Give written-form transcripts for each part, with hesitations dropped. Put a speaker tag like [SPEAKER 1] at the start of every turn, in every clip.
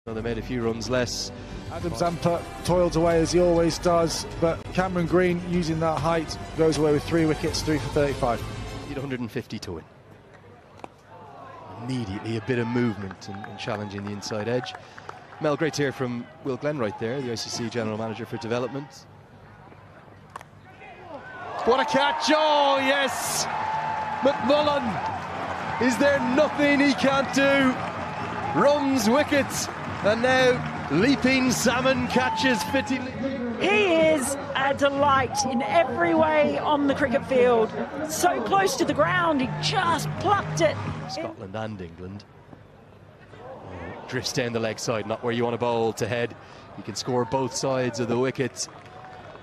[SPEAKER 1] Well, they made a few runs less.
[SPEAKER 2] Adam Zampa toiled away as he always does, but Cameron Green, using that height, goes away with 3 wickets, 3 for 35.
[SPEAKER 1] Need 150 to win. Immediately a bit of movement and challenging the inside edge. Mel, great to hear from Will Glenn right there, the ICC General Manager for Development. What a catch! Oh yes! McMullen! Is there nothing he can't do? Runs wickets, and now leaping salmon catches fittingly.
[SPEAKER 3] He is a delight in every way on the cricket field. So close to the ground, he just plucked it.
[SPEAKER 1] Scotland and England. Drifts down the leg side, not where you want to bowl to head. You can score both sides of the wicket.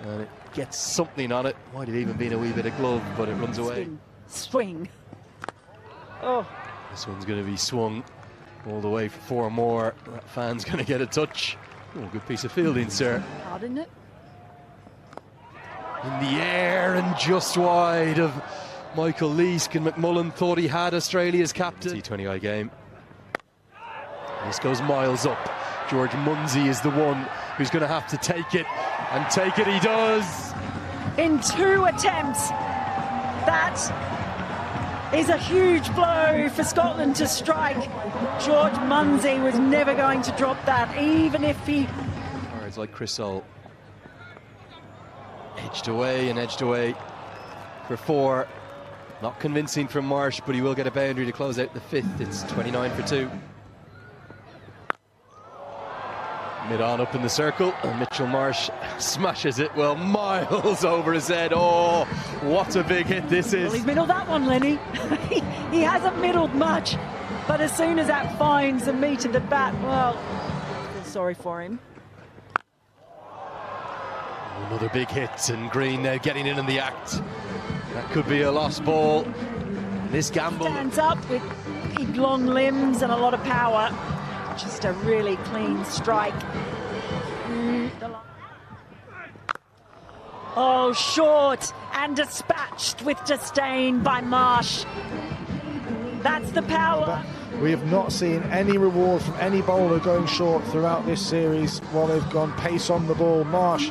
[SPEAKER 1] And it gets something on it. Might have even been a wee bit of glove, but it runs away.
[SPEAKER 3] Swing. Oh.
[SPEAKER 1] This one's going to be swung all the way for 4 more. That fan's going to get a touch. Oh, good piece of fielding, sir.
[SPEAKER 3] Hard, isn't it?
[SPEAKER 1] In the air and just wide of Michael Leask, and McMullen thought he had Australia's captain. T20I game. This goes miles up. George Munsey is the one who's going to have to take it, and take it he does.
[SPEAKER 3] In 2 attempts, that is a huge blow for Scotland to strike. George Munsey was never going to drop that, even if he...
[SPEAKER 1] It's like Chris Soule. Edged away and edged away for 4. Not convincing from Marsh, but he will get a boundary to close out the 5th. It's 29 for 2. Mid-on up in the circle, and Mitchell Marsh smashes it, well, miles over his head. Oh, what a big hit this is.
[SPEAKER 3] Well, he's middled that one, Lenny. He hasn't middled much, but as soon as that finds the meat of the bat, well, I feel sorry for him.
[SPEAKER 1] Another big hit, and Green now getting in the act. That could be a lost ball. This gamble. Stands
[SPEAKER 3] up with big long limbs and a lot of power. Just a really clean strike. Oh, short and dispatched with disdain by Marsh. That's the power.
[SPEAKER 2] We have not seen any reward from any bowler going short throughout this series while they've gone pace on the ball. Marsh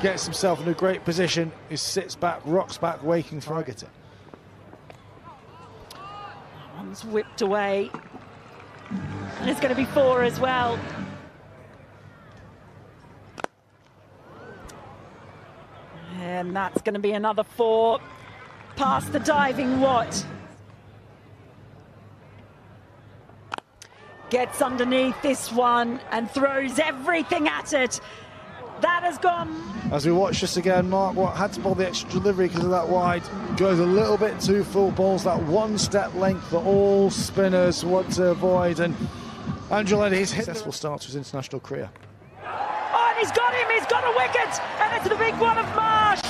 [SPEAKER 2] gets himself in a great position. He sits back, rocks back, waiting for target it.
[SPEAKER 3] One's whipped away. And it's going to be 4 as well. And that's going to be another 4 past the diving Watt. Gets underneath this one and throws everything at it. That has gone. As
[SPEAKER 2] we watch this again, Mark Watt had to bowl the extra delivery because of that wide. Goes a little bit too full, balls that 1-step length that all spinners want to avoid. And Andrew Lenny's successful start to his international career.
[SPEAKER 3] Oh, and he's got him, he's got a wicket, and it's the big one of Marsh.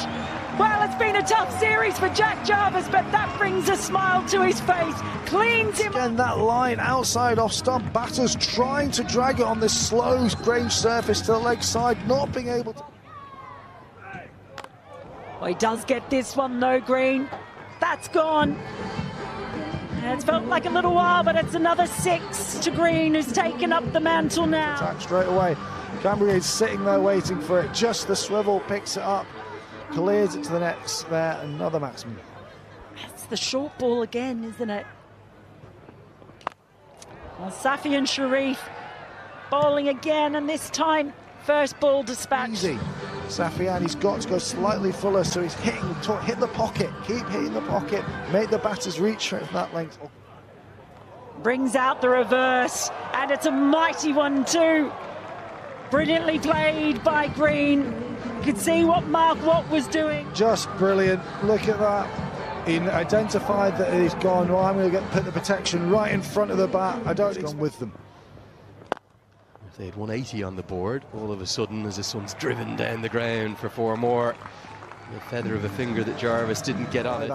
[SPEAKER 3] Well, it's been a tough series for Jack Jarvis, but that brings a smile to his face, cleans him.
[SPEAKER 2] Again, that line outside off stump, batters trying to drag it on this slow range surface to the leg side, not being able to.
[SPEAKER 3] Well, he does get this one though, Green. That's gone. It's felt like a little while, but it's another 6 to Green, who's taken up the mantle now.
[SPEAKER 2] Attack straight away. Cameron is sitting there waiting for it. Just the swivel, picks it up, clears it to the nets there. Another maximum.
[SPEAKER 3] It's the short ball again, isn't it? Well, Safi and Sharif bowling again, and this time first ball dispatch.
[SPEAKER 2] Easy. Safian, he's got to go slightly fuller, so he's hit the pocket, keep hitting the pocket, make the batters reach for it from that length.
[SPEAKER 3] Brings out the reverse, and it's a mighty one too. Brilliantly played by Green. You could see what Mark Watt was doing.
[SPEAKER 2] Just brilliant, look at that. He identified that he's gone, well, I'm going to put the protection right in front of the bat. I don't gone with them.
[SPEAKER 1] They had 180 on the board. All of a sudden, as this one's driven down the ground for 4 more, the feather of a finger that Jarvis didn't get on it.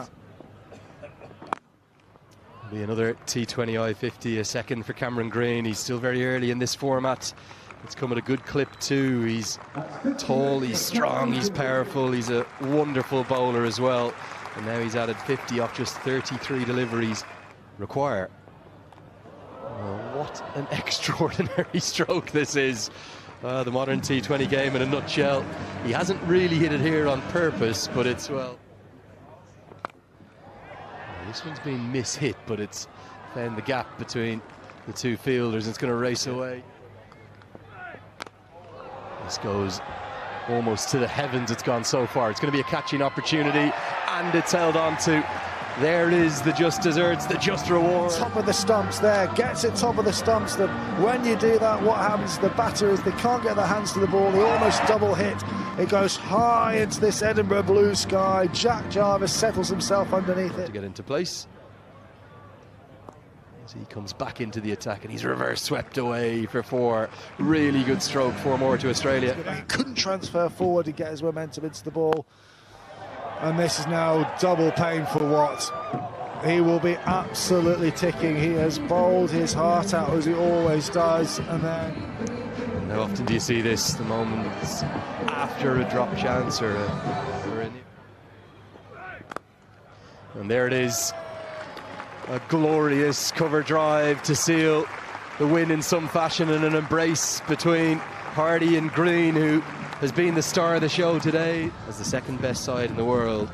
[SPEAKER 1] Be another T20I 50, a second for Cameron Green. He's still very early in this format. It's come at a good clip too. He's tall, he's strong, he's powerful, he's a wonderful bowler as well. And now he's added 50 off just 33 deliveries require. What What an extraordinary stroke this is. The modern T20 game in a nutshell. He hasn't really hit it here on purpose, but it's, well... This one's been mishit, but it's found the gap between the two fielders. It's going to race away. This goes almost to the heavens. It's gone so far. It's going to be a catching opportunity, and it's held on to. There it is, the just desserts, the just reward.
[SPEAKER 2] Top of the stumps there, gets it top of the stumps. When you do that, what happens? The batter is they can't get their hands to the ball. They almost double hit. It goes high into this Edinburgh blue sky. Jack Jarvis settles himself underneath it.
[SPEAKER 1] To get into place. As he comes back into the attack, and he's reverse swept away for 4. Really good stroke, 4 more to Australia.
[SPEAKER 2] He couldn't transfer forward to get his momentum into the ball. And this is now double pain for Watt. He will be absolutely ticking. He has bowled his heart out as he always does. And then...
[SPEAKER 1] How often do you see this? The moments after a drop chance or And there it is. A glorious cover drive to seal the win in some fashion, and an embrace between Padee and Green, who has been the star of the show today as the second best side in the world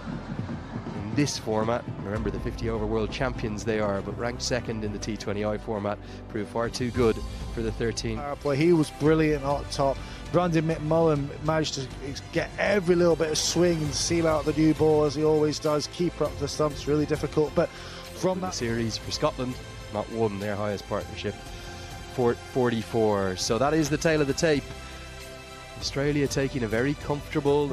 [SPEAKER 1] in this format. Remember, the 50-over world champions they are, but ranked second in the T20I format, proved far too good for the 13.
[SPEAKER 2] He was brilliant up top. Brandon McMullen managed to get every little bit of swing and seal out the new ball as he always does. Keeper up the stumps, really difficult. But from that
[SPEAKER 1] series for Scotland, not won their highest partnership, 44. So that is the tale of the tape. Australia taking a very comfortable